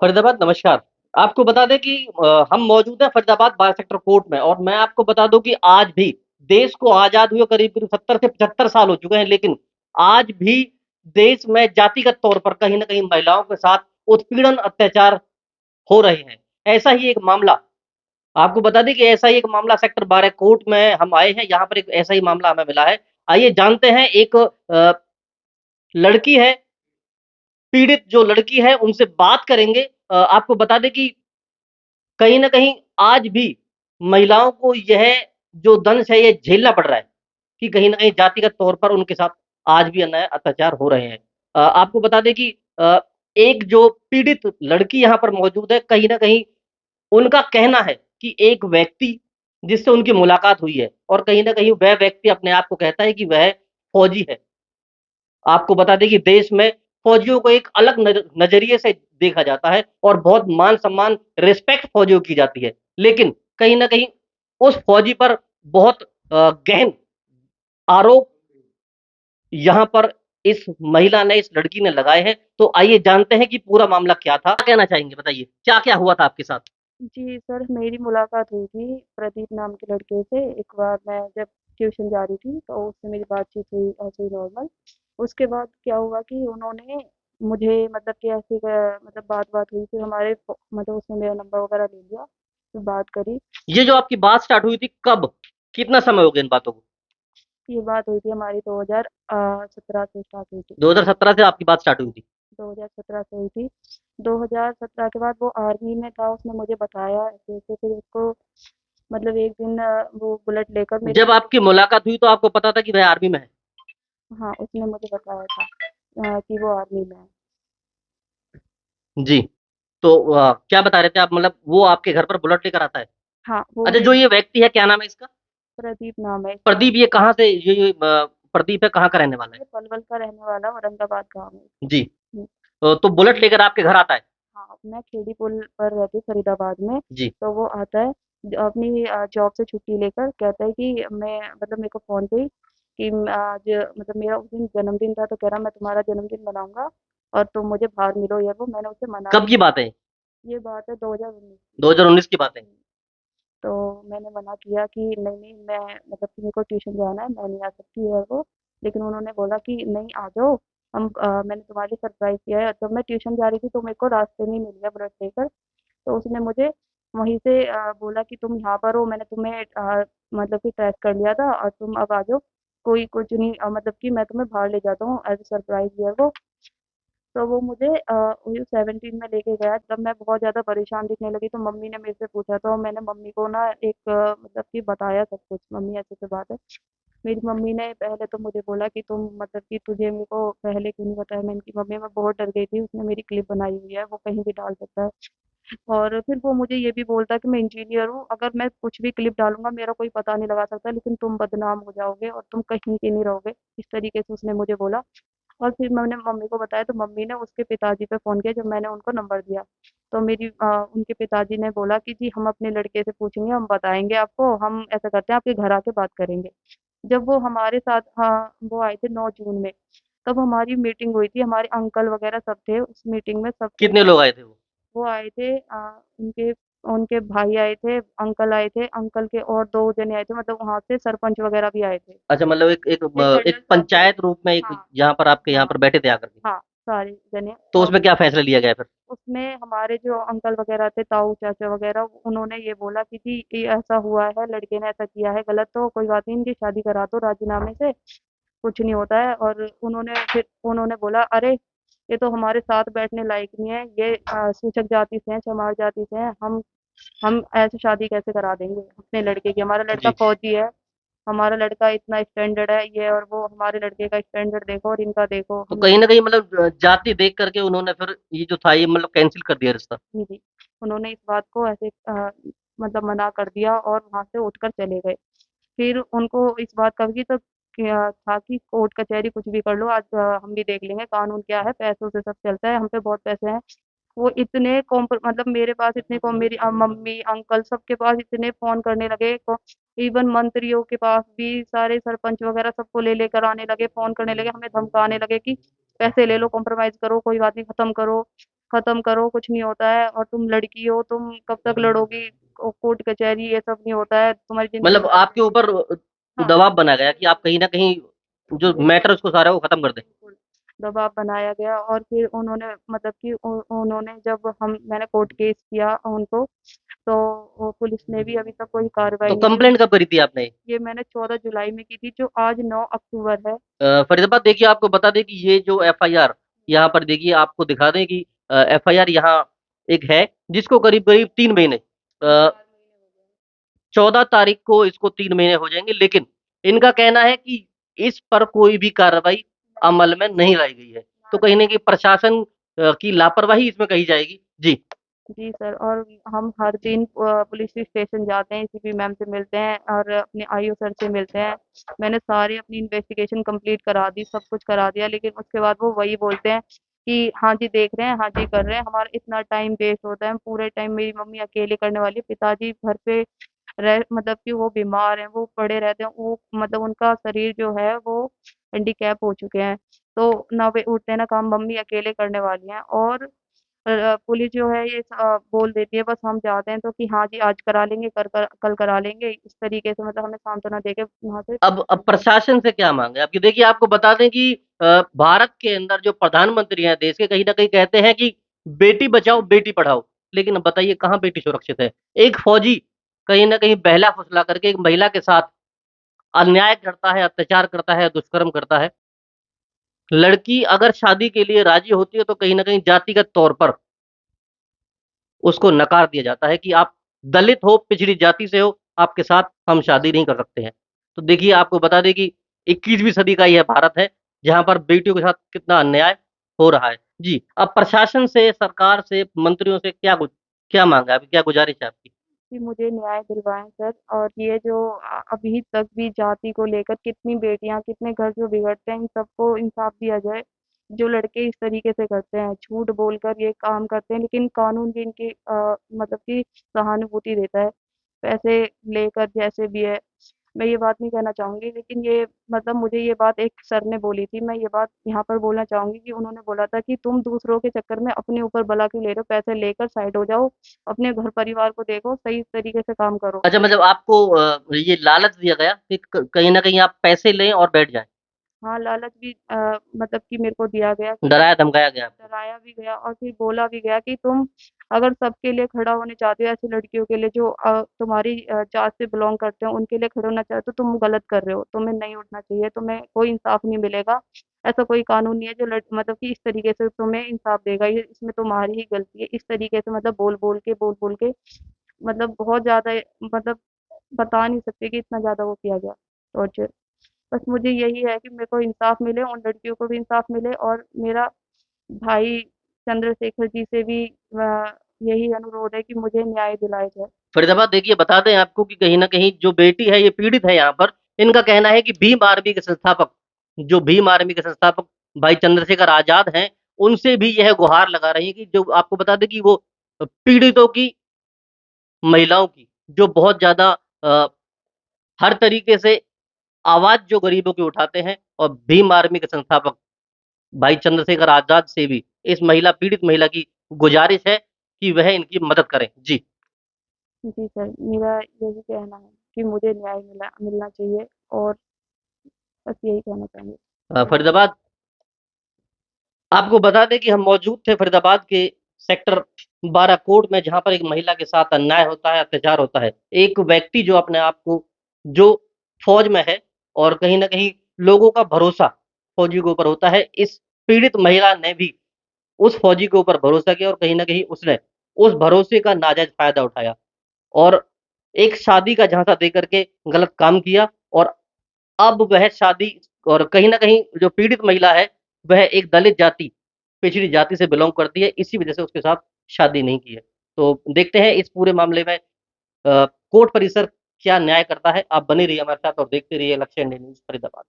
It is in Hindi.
फरीदाबाद नमस्कार। आपको बता दें कि हम मौजूद हैं फरीदाबाद 12 सेक्टर कोर्ट में और मैं आपको बता दूं कि आज भी देश को आजाद हुए करीब 70 से 75 साल हो चुके हैं, लेकिन आज भी देश में जातिगत तौर पर कहीं ना कहीं महिलाओं के साथ उत्पीड़न अत्याचार हो रहे हैं। ऐसा ही एक मामला आपको बता दें कि ऐसा ही एक मामला सेक्टर 12 कोर्ट में हम आए हैं। यहाँ पर एक ऐसा ही मामला हमें मिला है। आइए जानते हैं। एक लड़की है, पीड़ित जो लड़की है उनसे बात करेंगे। आपको बता दें कि कहीं न कहीं आज भी महिलाओं को यह जो दंश है ये झेलना पड़ रहा है कि कहीं न कहीं जातिगत तौर पर उनके साथ आज भी अन्याय अत्याचार हो रहे हैं। आपको बता दें कि एक जो पीड़ित लड़की यहाँ पर मौजूद है, कहीं न कहीं उनका कहना है कि एक व्यक्ति जिससे उनकी मुलाकात हुई है और कहीं न कहीं वह व्यक्ति अपने आप को कहता है कि वह फौजी है। आपको बता दें कि देश में फौजियों को एक अलग नज़रिए से देखा जाता है और बहुत मान-सम्मान, रिस्पेक्ट फौजियों की जाती है। लेकिन कहीं न कहीं उस फौजी पर बहुत गहन आरोप यहाँ पर इस महिला ने, इस लड़की ने लगाए हैं। तो आइए जानते हैं कि पूरा मामला क्या था? क्या कहना चाहेंगे बताइए? क्या-क्या हुआ था आपके साथ? जी सर, मेरी मुलाकात हुई थी प्रदीप नाम के लड़के से। एक बार मैं जब ट्यूशन जा रही थी तो उससे मेरी बातचीत हुई ऐसे ही नॉर्मल। उसके बाद क्या हुआ कि उन्होंने मुझे मतलब कि ऐसे मतलब बात-वात हुई, फिर हमारे मतलब उसने मेरा नंबर वगैरह ले लिया, फिर बात करी। ये जो आपकी बात स्टार्ट हुई थी कब? कितना समय हो गया इन बातों को? ये बात हुई थी हमारी 2017 से स्टार्ट हुई थी। 2017 से आपकी बात स्टार्ट हुई थी। 2017 से हुई थी। 2017 के बाद वो आर्मी में था, उसने मुझे बताया ऐसे-ऐसे, फिर उसको मतलब एक दिन वो बुलेट लेकर मेरे जब घर। आपकी मुलाकात हुई तो आपको पता था कि वह आर्मी में है? हाँ, उसने मुझे बताया था कि वो आर्मी में है। जी। तो क्या बता रहे थे आप? मतलब वो आपके घर पर बुलेट लेकर आता है? हाँ, वो अच्छा, जो मेरे ये व्यक्ति है क्या नाम है इसका? प्रदीप नाम है इसका। प्रदीप, ये कहाँ से ये प्रदीप है, कहाँ का रहने वाला है? ये पलवल का रहने वाला, औरंगाबाद गाँव है इसका। जी। हुँ, तो बुलेट लेकर आपके घर आता है? हाँ, मैं खेड़ी पुल पर रहती हूँ फरीदाबाद में। जी। तो वो आता है अपनी जॉब से छुट्टी लेकर, कहता है कि मैं मतलब मेरे को फ़ोन पे ही कि आज मतलब मेरा उस दिन जन्मदिन था, तो कह रहा मैं तुम्हारा जन्मदिन मनाऊँगा और तुम मुझे बाहर मिलो ये वो। मैंने उसे मना कब किया। की बात है? ये बात है 2019 की। 2019 की बात है? हुँ। तो मैंने मना किया कि नहीं-नहीं, मैं मतलब कि मेरे को ट्यूशन जाना है, मैं नहीं आ सकती है वो। लेकिन उन्होंने बोला कि नहीं आ जाओ, मैंने तुम्हारे लिए सरप्राइज़ किया है। जब मैं ट्यूशन जा रही थी तो मेरे को रास्ते में ही मिल गया बुलेट लेकर। तो उसने मुझे वहीं से बोला कि तुम यहाँ पर हो, मैंने तुम्हें मतलब कि ट्रैक कर लिया था और तुम अब आ जाओ। कोई कुछ नहीं, मतलब कि मैं तुम्हें बाहर ले जाता हूँ एज़ अ सरप्राइज़ है वो। तो वो मुझे वही 17 में लेके गया। जब मैं बहुत ज़्यादा परेशान दिखने लगी तो मम्मी ने मेरे से पूछा, तो मैंने मम्मी को ना एक मतलब कि बताया सब कुछ, मम्मी ऐसे-ऐसे बात है। मेरी मम्मी ने पहले तो मुझे बोला कि तुम मतलब कि तुझे मेरे को पहले क्यों नहीं बताया? मैंने कि मम्मी मैं बहुत डर गई थी, उसने मेरी क्लिप बनाई हुई है, वो कहीं भी डाल सकता है। और फिर वो मुझे ये भी बोलता है कि मैं इंजीनियर हूँ, अगर मैं कुछ भी क्लिप डालूँगा मेरा कोई पता नहीं लगा सकता, लेकिन तुम बदनाम हो जाओगे और तुम कहीं के नहीं रहोगे। इस तरीके से उसने मुझे बोला। और फिर मैंने मम्मी को बताया तो मम्मी ने उसके पिताजी पे फ़ोन किया जब मैंने उनको नंबर दिया। तो उनके पिताजी ने बोला कि जी हम अपने लड़के से पूछेंगे, हम बताएँगे आपको, हम ऐसा करते हैं आपके घर आके बात करेंगे। जब वो हमारे साथ वो आए थे 9 जून में, तब हमारी मीटिंग हुई थी, हमारे अंकल वग़ैरह सब थे उस मीटिंग में, सबके कितने साथ। लोग आए थे वो? वो आए थे उनके उनके भाई आए थे, अंकल आए थे, अंकल के और 2 जने आए थे, मतलब वहाँ से सरपंच वग़ैरह भी आए थे। अच्छा, मतलब एक स्टेटस सब थे। पंचायत रूप में एक हाँ, यहाँ पर आपके यहाँ हाँ, पर बैठे थे आकर के। हाँ, सारे जने। तो और उसमें क्या फैसला लिया गया फिर? उसमें हमारे जो अंकल वग़ैरह थे, ताऊ चाचा वग़ैरह, उन्होंने ये बोला कि जी ये ऐसा हुआ है, लड़के ने ऐसा किया है गलत, तो कोई बात नहीं, इनकी शादी करा दो राज़ीनामे से, कुछ नहीं होता है। और उन्होंने बोला अरे! ये तो हमारे साथ बैठने लायक नहीं है, ये सूचक जाति से हैं, चमार जाति से हैं, हम ऐसे शादी कैसे करा देंगे अपने लड़के की? हमारा लड़का जी। फ़ौजी है, हमारा लड़का इतना स्टैंडर्ड है, ये और वो, हमारे लड़के का स्टैंडर्ड देखो और इनका देखो, तो हम कहीं नहीं। न कहीं मतलब जाति देख करके उन्होंने फिर ये जो था ये मतलब कैंसल कर दिया रिश्ता। जी, जी। उन्होंने इस बात को ऐसे मतलब मना कर दिया और वहाँ से उठकर चले गए। फिर उनको इस बात का भी तो क्या था कि कोर्ट कचहरी कुछ भी कर लो, आज हम भी देख लेंगे कानून क्या है, पैसों से सब चलता है, हम पे बहुत पैसे हैं। वो इतने मतलब मेरे पास इतने मेरी मम्मी अंकल सबके पास इतने फोन करने लगे, इवन मंत्रियों के पास भी सारे सरपंच वगैरह सबको ले लेकर आने लगे, फोन करने लगे, हमें धमकाने लगे कि पैसे ले लो, कॉम्प्रोमाइज करो, कोई बात नहीं, खत्म करो। खत्म करो, कुछ नहीं होता है, और तुम लड़की हो, तुम कब तक लड़ोगी, कोर्ट कचहरी ये सब नहीं होता है, तुम्हारी जिंदगी मतलब बच आपके जाएगी। ऊपर हाँ, दबाव बनाया गया कि आप कहीं ना कहीं जो बिल्कुल, मैटर उसको सारा वो खत्म कर दें। बिल्कुल, दबाव बनाया गया, और फिर उन्होंने मतलब कि उन्होंने जब हम मैंने कोर्ट केस किया उनको, तो वो पुलिस ने भी अभी तक कोई कार्रवाई तो नहीं की। कंप्लेंट कब करी थी आपने? ये मैंने 14 जुलाई में की थी, जो आज 9 अक्टूबर है। फरीदाबाद देखिए, आपको बता दें कि ये जो एफआईआर यहाँ पर देखिए आपको दिखा दें कि एफआईआर यहाँ एक है जिसको करीब करीब 3 महीने, 4 महीने हो गए। 14 तारीख को इसको 3 महीने हो जाएंगे, लेकिन इनका कहना है कि इस पर कोई भी कार्रवाई नहीं, अमल में नहीं लाई गई है। तो ना कहीं लाई। ना कहीं प्रशासन की लापरवाही इसमें कही जाएगी जी। जी सर, और हम हर दिन पुलिस स्टेशन जाते हैं, एसीपी मैम से मिलते हैं और अपने आईओ सर से मिलते हैं। मैंने सारी अपनी इन्वेस्टिगेशन कंप्लीट करा दी, सब कुछ करा दिया, लेकिन उसके बाद वो वही बोलते हैं कि हाँ जी देख रहे हैं, हाँ जी कर रहे हैं। हमारा इतना टाइम वेस्ट होता है, पूरे टाइम मेरी मम्मी अकेले करने वाली है, पिताजी घर पे रह मतलब कि वो बीमार हैं, वो पड़े रहते हैं, वो मतलब उनका शरीर जो है वो हैंडीकैप हो चुके हैं। तो ना वे उठते हैं ना काम, मम्मी अकेले करने वाली हैं, और पुलिस जो है ये बोल देती है, बस हम जाते हैं तो कि हाँ जी आज करा लेंगे, कल करा लेंगे, इस तरीके से मतलब हमें सांत्वना देके वहाँ से अब प्रशासन से क्या मांगे आपकी? देखिए, आपको बता दें कि भारत के अंदर जो प्रधानमंत्री हैं देश के, कहीं ना कहीं कहते हैं कि बेटी बचाओ बेटी पढ़ाओ, लेकिन अब बताइए कहाँ बेटी सुरक्षित है? एक फौजी कहीं ना कहीं बहला फुसला करके एक महिला के साथ अन्याय करता है, अत्याचार करता है, दुष्कर्म करता है। लड़की अगर शादी के लिए राजी होती है तो कहीं ना कहीं जातिगत तौर पर उसको नकार दिया जाता है कि आप दलित हो, पिछड़ी जाति से हो, आपके साथ हम शादी नहीं कर सकते हैं। तो देखिए, आपको बता दें कि 21वीं सदी का यह भारत है जहां पर बेटियों के साथ कितना अन्याय हो रहा है जी। अब प्रशासन से, सरकार से, मंत्रियों से क्या मांगा है आपकी, क्या गुजारिश है आपकी? कि मुझे न्याय दिलवाएँ सर, और ये जो अभी तक भी जाति को लेकर कितनी बेटियाँ, कितने घर जो बिगड़ते हैं, इन सबको इंसाफ दिया जाए। जो लड़के इस तरीके से करते हैं, झूठ बोलकर ये काम करते हैं, लेकिन कानून भी इनकी मतलब कि सहानुभूति देता है, पैसे लेकर जैसे भी है। मैं ये बात नहीं कहना चाहूँगी, लेकिन ये मतलब मुझे ये बात एक सर ने बोली थी, मैं ये बात यहाँ पर बोलना चाहूँगी कि उन्होंने बोला था कि तुम दूसरों के चक्कर में अपने ऊपर बला क्यों ले रहे हो, पैसे लेकर साइड हो जाओ, अपने घर परिवार को देखो, सही तरीके से काम करो। अच्छा, मतलब आपको ये लालच दिया गया कि कहीं ना कहीं आप पैसे लें और बैठ जाएं? हाँ, लालच भी मतलब कि मेरे को दिया गया कि डराया धमकाया गया आपको? डराया भी गया, और फिर बोला भी गया कि तुम अगर सबके लिए खड़ा होने चाहते हो, ऐसी लड़कियों के लिए जो तुम्हारी जात से बिलोंग करते हो, उनके लिए खड़े होना चाहते हो, तुम गलत कर रहे हो, तुम्हें नहीं उठना चाहिए, तुम्हें कोई इंसाफ नहीं मिलेगा। ऐसा कोई कानून नहीं है जो मतलब कि इस तरीके से तुम्हें इंसाफ देगा, ये इसमें तुम्हारी ही गलती है। इस तरीके से मतलब बोल बोल के मतलब बहुत ज़्यादा मतलब बता नहीं सकते कि इतना ज़्यादा वो किया गया टॉर्चर। बस मुझे यही है कि मेरे को इंसाफ मिले, उन लड़कियों को भी इंसाफ मिले, और मेरा भाई चंद्रशेखर जी से भी यही अनुरोध है कि मुझे न्याय दिलाया जाए। फरीदाबाद देखिए, बता दें आपको कि कहीं ना कहीं जो बेटी है ये पीड़ित है यहाँ पर। इनका कहना है कि भीम आर्मी के संस्थापक, जो भीम आर्मी के संस्थापक भाई चंद्रशेखर आजाद हैं, उनसे भी यह गुहार लगा रही है कि जो आपको बता दें कि वो पीड़ितों की, महिलाओं की जो बहुत ज्यादा अ, हर तरीके से आवाज जो गरीबों की उठाते हैं, और भीम आर्मी के संस्थापक भाई चंद्रशेखर आजाद से भी इस महिला, पीड़ित महिला की गुजारिश है कि वह इनकी मदद करें जी। जी सर, मेरा यही कहना है कि मुझे न्याय मिलना चाहिए, और बस यही कहना चाहूँगी। फरीदाबाद, आपको बता दें कि हम मौजूद थे फरीदाबाद के सेक्टर 12 कोर्ट में, जहां पर एक महिला के साथ अन्याय होता है, अत्याचार होता है। एक व्यक्ति जो अपने आप को, जो फौज में है, और कहीं ना कहीं लोगों का भरोसा फौजी के ऊपर होता है, इस पीड़ित महिला ने भी उस फौजी के ऊपर भरोसा किया, और कहीं ना कहीं उसने उस भरोसे का नाजायज फायदा उठाया, और एक शादी का झांसा देकर के गलत काम किया। और अब वह शादी, और कहीं ना कहीं जो पीड़ित महिला है वह एक दलित जाति, पिछड़ी जाति से बिलोंग करती है, इसी वजह से उसके साथ शादी नहीं की है। तो देखते हैं इस पूरे मामले में कोर्ट परिसर क्या न्याय करता है। आप बने रहिए हमारे साथ और देखते रहिए लक्ष्य इंडिया न्यूज फरीदाबाद।